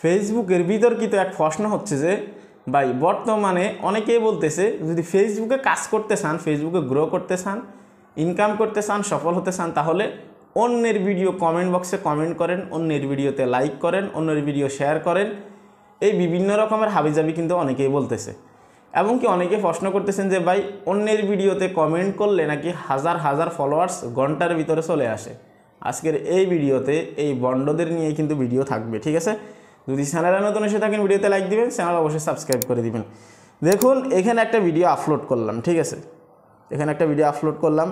ফেসবুকের বিতর্কিত এক প্রশ্ন হচ্ছে যে ভাই বর্তমানে অনেকেই বলতেছে যদি ফেসবুকে কাজ করতে চান, ফেসবুকে গ্রো করতে চান, ইনকাম করতে চান, সফল হতে চান, তাহলে অন্যের ভিডিও কমেন্ট বক্সে কমেন্ট করেন, অন্যের ভিডিওতে লাইক করেন, অন্যের ভিডিও শেয়ার করেন। এই বিভিন্ন রকমের হাবিজাবি কিন্তু অনেকেই বলতেছে। এমনকি অনেকে প্রশ্ন করতেছেন যে ভাই অন্যের ভিডিওতে কমেন্ট করলে নাকি হাজার হাজার ফলোয়ার্স ঘন্টার ভিতরে চলে আসে। আজকের এই ভিডিওতে এই বন্ডদের নিয়ে কিন্তু ভিডিও থাকবে, ঠিক আছে? যদি চ্যানেলে নতুন এসে থাকেন ভিডিওতে লাইক দিবেন, চ্যানেল অবশ্যই সাবস্ক্রাইব করে দিবেন। দেখুন এখানে একটা ভিডিও আপলোড করলাম, ঠিক আছে? এখানে একটা ভিডিও আপলোড করলাম।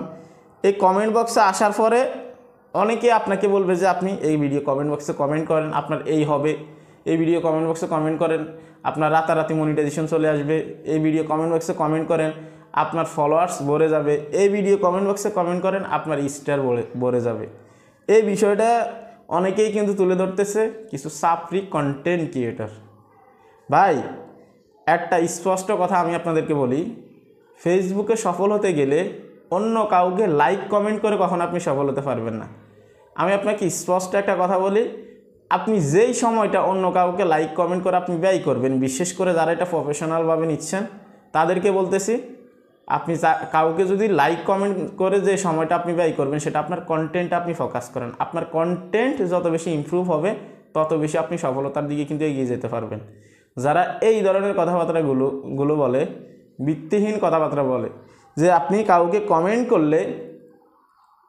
এই কমেন্ট বক্সে আসার পরে অনেকে আপনাকে বলবে যে আপনি এই ভিডিও কমেন্ট বক্সে কমেন্ট করেন, আপনার এই হবে। এই ভিডিও কমেন্ট বক্সে কমেন্ট করেন, আপনার রাতারাতি মনিটাইজেশন চলে আসবে। এই ভিডিও কমেন্ট বক্সে কমেন্ট করেন, আপনার ফলোয়ার্স ভরে যাবে। এই ভিডিও কমেন্ট বক্সে কমেন্ট করেন, আপনার স্টার ভরে যাবে। এই বিষয়টা অনেকেই কিন্তু তুলে ধরতেছে কিছু সাপ্রি কন্টেন্ট ক্রিয়েটর। ভাই একটা স্পষ্ট কথা আমি আপনাদেরকে বলি, ফেসবুকে সফল হতে গেলে অন্য কাউকে লাইক কমেন্ট করে কখনো আপনি সফল হতে পারবেন না। আমি আপনাকে স্পষ্ট একটা কথা বলি, আপনি যেই সময়টা অন্য কাউকে লাইক কমেন্ট করে আপনি ব্যয় করবেন, বিশেষ করে যারা এটা প্রফেশনালভাবে নিচ্ছেন তাদেরকে বলতেছি, আপনি কাউকে যদি লাইক কমেন্ট করে যে সময়টা আপনি ব্যয় করবেন সেটা আপনার কন্টেন্ট আপনি ফোকাস করেন। আপনার কন্টেন্ট যত বেশি ইমপ্রুভ হবে তত বেশি আপনি সফলতার দিকে কিন্তু এগিয়ে যেতে পারবেন। যারা এই ধরনের কথাবার্তাগুলো বলে, ভিত্তিহীন কথাবার্তা বলে যে আপনি কাউকে কমেন্ট করলে,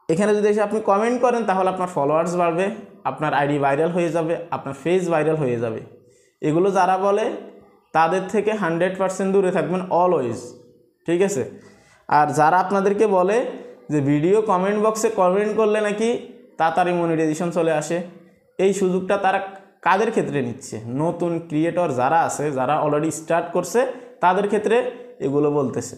এখানে যদি এসে আপনি কমেন্ট করেন তাহলে আপনার ফলোয়ার্স বাড়বে, আপনার আইডি ভাইরাল হয়ে যাবে, আপনার ফেস ভাইরাল হয়ে যাবে, এগুলো যারা বলে তাদের থেকে 100% দূরে থাকবেন অলওয়েজ, ঠিক আছে? আর যারা আপনাদেরকে বলে যে ভিডিও কমেন্ট বক্সে কমেন্ট করলে নাকি তাড়াতাড়ি মনিটাইজেশন চলে আসে, এই সুযোগটা তারা কাদের ক্ষেত্রে নিচ্ছে? নতুন ক্রিয়েটর যারা আছে, যারা অলরেডি স্টার্ট করছে তাদের ক্ষেত্রে এগুলো বলতেছে।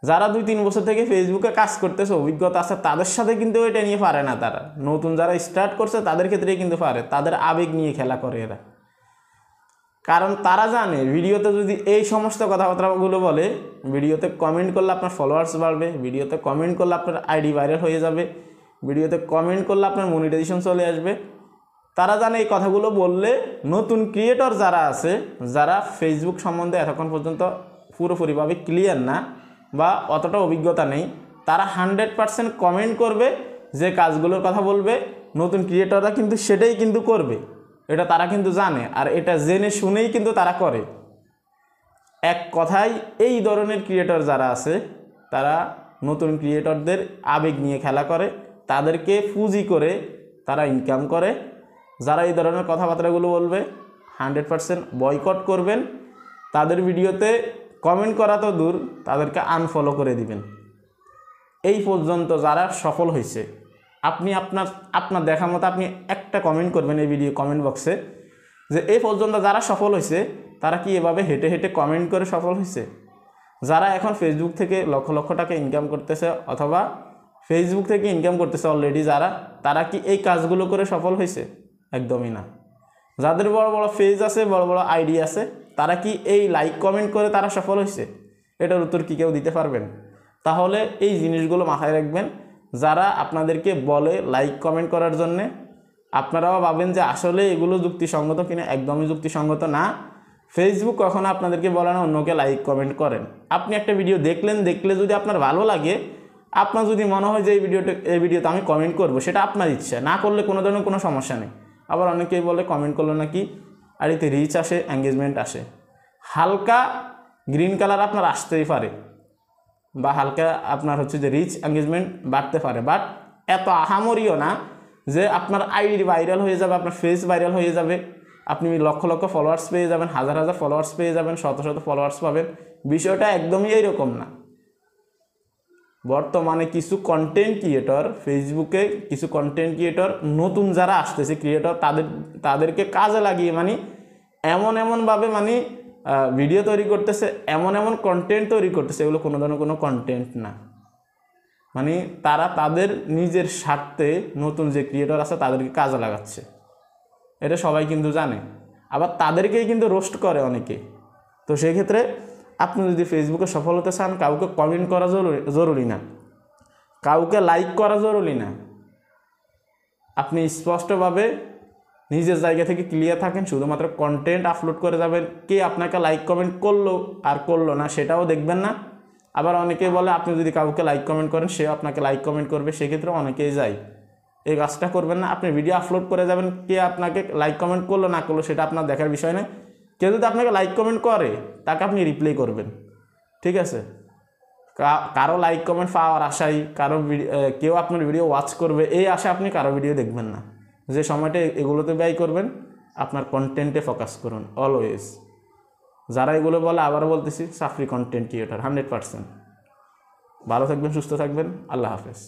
যারা 2-3 বছর থেকে ফেসবুকে কাজ করতেছে, অভিজ্ঞতা আছে, তাদের সাথে কিন্তু এটা নিয়ে পারে না। তারা নতুন যারা স্টার্ট করছে তাদের ক্ষেত্রেই কিন্তু পারে, তাদের আবেগ নিয়ে খেলা করে এরা। কারণ তারা জানে ভিডিওতে যদি এই সমস্ত কথাবার্তাগুলো বলে, ভিডিওতে কমেন্ট করলে আপনার ফলোয়ার্স বাড়বে, ভিডিওতে কমেন্ট করলে আপনার আইডি ভাইরাল হয়ে যাবে, ভিডিওতে কমেন্ট করলে আপনার মনিটাইজেশন চলে আসবে। তারা জানে এই কথাগুলো বললে নতুন ক্রিয়েটর যারা আছে, যারা ফেসবুক সম্বন্ধে এতক্ষণ পর্যন্ত পুরোপুরিভাবে ক্লিয়ার না বা অতটা অভিজ্ঞতা নেই, তারা 100% কমেন্ট করবে, যে কাজগুলোর কথা বলবে নতুন ক্রিয়েটররা কিন্তু সেটাই কিন্তু করবে। এটা তারা কিন্তু জানে, আর এটা জেনে শুনেই কিন্তু তারা করে। এক কথায় এই ধরনের ক্রিয়েটর যারা আছে তারা নতুন ক্রিয়েটরদের আবেগ নিয়ে খেলা করে, তাদেরকে পুঁজি করে তারা ইনকাম করে। যারা এই ধরনের কথাবার্তাগুলো বলবে 100% বয়কট করবেন, তাদের ভিডিওতে কমেন্ট করা তো দূর, তাদেরকে আনফলো করে দিবেন। এই পর্যন্ত যারা সফল হয়েছে, আপনি আপনার দেখা মতো আপনি একটা কমেন্ট করবেন এই ভিডিও কমেন্ট বক্সে যে এই পর্যন্ত যারা সফল হয়েছে তারা কি এভাবে হেঁটে হেঁটে কমেন্ট করে সফল হয়েছে? যারা এখন ফেসবুক থেকে লক্ষ লক্ষ টাকা ইনকাম করতেছে অথবা ফেসবুক থেকে ইনকাম করতেছে অলরেডি যারা, তারা কি এই কাজগুলো করে সফল হয়েছে? একদমই না। যাদের বড় বড় পেজ আছে, বড় বড় আইডি আছে, তারা কি এই লাইক কমেন্ট করে তারা সফল হয়েছে? এটার উত্তর কি কেউ দিতে পারবেন? তাহলে এই জিনিসগুলো মাথায় রাখবেন। যারা আপনাদেরকে বলে লাইক কমেন্ট করার জন্যে, আপনারাও ভাবেন যে আসলে এগুলো যুক্তিসঙ্গত কিনা। একদমই যুক্তিসঙ্গত না। ফেসবুক কখনো আপনাদেরকে বলে না অন্যকে লাইক কমেন্ট করেন। আপনি একটা ভিডিও দেখলে যদি আপনার ভালো লাগে, আপনার যদি মনে হয় যে এই ভিডিওতে আমি কমেন্ট করব, সেটা আপনার ইচ্ছা, না করলে কোনো ধরনের কোনো সমস্যা নেই। আবার অনেকেই বলে কমেন্ট করলে নাকি আর এতে রিচ আসে, এঙ্গেজমেন্ট আসে। হালকা গ্রিন কালার আপনার আসতেই পারে বা হালকা আপনার হচ্ছে যে রিচ এঙ্গেজমেন্ট বাড়তে পারে, বাট এত আহামরিও না যে আপনার আইডি ভাইরাল হয়ে যাবে, আপনার ফেস ভাইরাল হয়ে যাবে, আপনি লক্ষ লক্ষ ফলোয়ার্স পেয়ে যাবেন, হাজার হাজার ফলোয়ার্স পেয়ে যাবেন, শত শত ফলোয়ার্স পাবেন। বিষয়টা একদমই এইরকম না। বর্তমানে কিছু কন্টেন্ট ক্রিয়েটর, ফেসবুকে কিছু কন্টেন্ট ক্রিয়েটর নতুন যারা আসতেছে ক্রিয়েটর, তাদেরকে কাজে লাগিয়ে এমনভাবে ভিডিও তৈরি করতেছে, এমন কন্টেন্ট তৈরি করতেছে, এগুলো কোনো ধরনের কোনো কন্টেন্ট না। তারা তাদের নিজের স্বার্থে নতুন যে ক্রিয়েটর আছে তাদেরকে কাজে লাগাচ্ছে, এটা সবাই কিন্তু জানে। আবার তাদেরকেই কিন্তু রোস্ট করে অনেকে। তো সেই ক্ষেত্রে আপনি যদি ফেসবুকে সফল হতে চান, কাউকে কমেন্ট করা জরুরি না, কাউকে লাইক করা জরুরি না। আপনি স্পষ্টভাবে নিজের জায়গা থেকে ক্লিয়ার থাকেন, শুধুমাত্র কন্টেন্ট আপলোড করে যাবেন। কে আপনাকে লাইক কমেন্ট করলো আর করলো না সেটাও দেখবেন না। আবার অনেকেই বলে আপনি যদি কাউকে লাইক কমেন্ট করেন সেও আপনাকে লাইক কমেন্ট করবে, সেক্ষেত্রে অনেকেই যায়। এই কাজটা করবেন না। আপনি ভিডিও আপলোড করে যাবেন, কে আপনাকে লাইক কমেন্ট করলো না করলো সেটা আপনার দেখার বিষয় না। কেউ যদি আপনাকে লাইক কমেন্ট করে তাকে আপনি রিপ্লাই করবেন, ঠিক আছে? কারো লাইক কমেন্ট পাওয়ার আশায় কেউ আপনার ভিডিও ওয়াচ করবে এই আশা আপনি কারো ভিডিও দেখবেন না। যে সময়টা এগুলোতে ব্যয় করবেন আপনার কন্টেন্টে ফোকাস করুন অলওয়েজ। যারা এগুলো বলে আবারও বলতেছি, সাফরি কন্টেন্ট ক্রিয়েটর 100%। ভালো থাকবেন, সুস্থ থাকবেন, আল্লাহ হাফেজ।